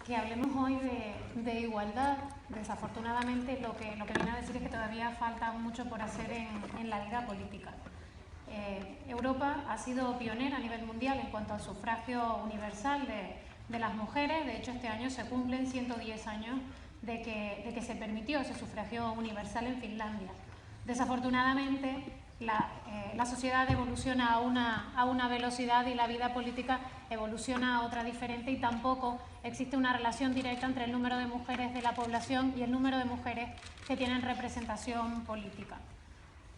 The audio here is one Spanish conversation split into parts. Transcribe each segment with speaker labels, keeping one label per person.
Speaker 1: que hablemos hoy de igualdad. Desafortunadamente lo que viene a decir es que todavía falta mucho por hacer en la vida política. Europa ha sido pionera a nivel mundial en cuanto al sufragio universal de las mujeres. De hecho, este año se cumplen 110 años de que se permitió ese sufragio universal en Finlandia. Desafortunadamente, la sociedad evoluciona a una velocidad y la vida política evoluciona a otra diferente, y tampoco existe una relación directa entre el número de mujeres de la población y el número de mujeres que tienen representación política.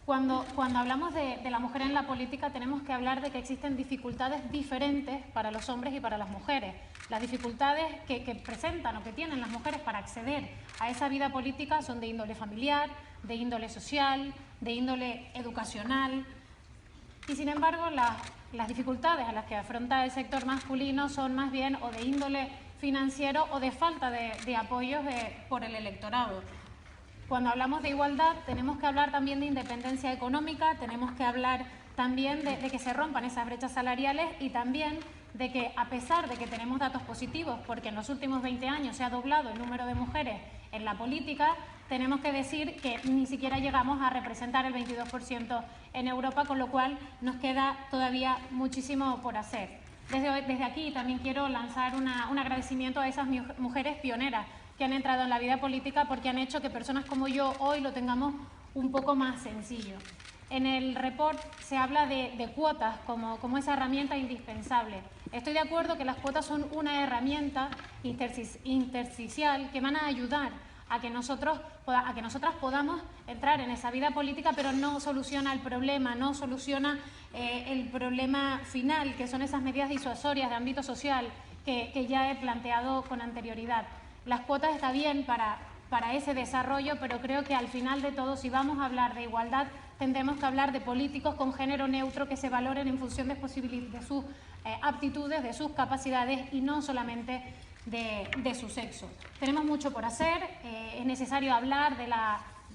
Speaker 1: Cuando hablamos de la mujer en la política, tenemos que hablar de que existen dificultades diferentes para los hombres y para las mujeres. Las dificultades que presentan o que tienen las mujeres para acceder a esa vida política son de índole familiar, de índole social, de índole educacional. Y sin embargo, las dificultades a las que afronta el sector masculino son más bien o de índole financiero o de falta de apoyos por el electorado. Cuando hablamos de igualdad, tenemos que hablar también de independencia económica, tenemos que hablar también de que se rompan esas brechas salariales, y también de que, a pesar de que tenemos datos positivos, porque en los últimos 20 años se ha doblado el número de mujeres en la política, tenemos que decir que ni siquiera llegamos a representar el 22% en Europa, con lo cual nos queda todavía muchísimo por hacer. Desde aquí también quiero lanzar un agradecimiento a esas mujeres pioneras que han entrado en la vida política, porque han hecho que personas como yo hoy lo tengamos un poco más sencillo. En el report se habla de cuotas como esa herramienta indispensable. Estoy de acuerdo que las cuotas son una herramienta intersticial que van a ayudar a que nosotras podamos entrar en esa vida política, pero no soluciona el problema, no soluciona el problema final, que son esas medidas disuasorias de ámbito social que ya he planteado con anterioridad. Las cuotas están bien para ese desarrollo, pero creo que al final de todo, si vamos a hablar de igualdad, tendremos que hablar de políticos con género neutro que se valoren en función de sus aptitudes, de sus capacidades, y no solamente de su sexo. Tenemos mucho por hacer. Es necesario hablar de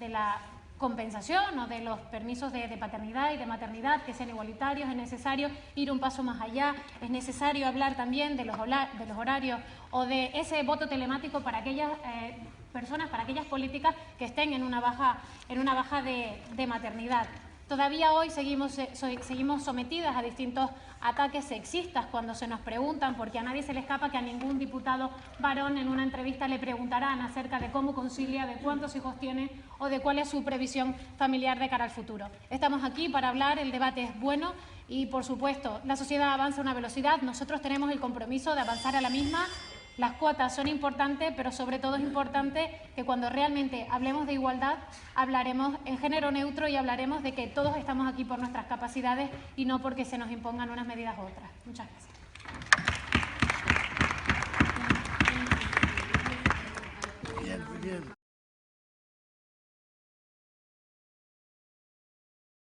Speaker 1: la compensación o de los permisos de paternidad y de maternidad que sean igualitarios. Es necesario ir un paso más allá. Es necesario hablar también de los horarios o de ese voto telemático para aquellas personas, para aquellas políticas que estén en una baja de maternidad. Todavía hoy seguimos sometidas a distintos ataques sexistas cuando se nos preguntan, porque a nadie se le escapa que a ningún diputado varón en una entrevista le preguntarán acerca de cómo concilia, de cuántos hijos tiene o de cuál es su previsión familiar de cara al futuro. Estamos aquí para hablar, el debate es bueno y, por supuesto, la sociedad avanza a una velocidad, nosotros tenemos el compromiso de avanzar a la misma. Las cuotas son importantes, pero sobre todo es importante que cuando realmente hablemos de igualdad, hablaremos en género neutro y hablaremos de que todos estamos aquí por nuestras capacidades y no porque se nos impongan unas medidas u otras. Muchas gracias.
Speaker 2: Bien, muy bien.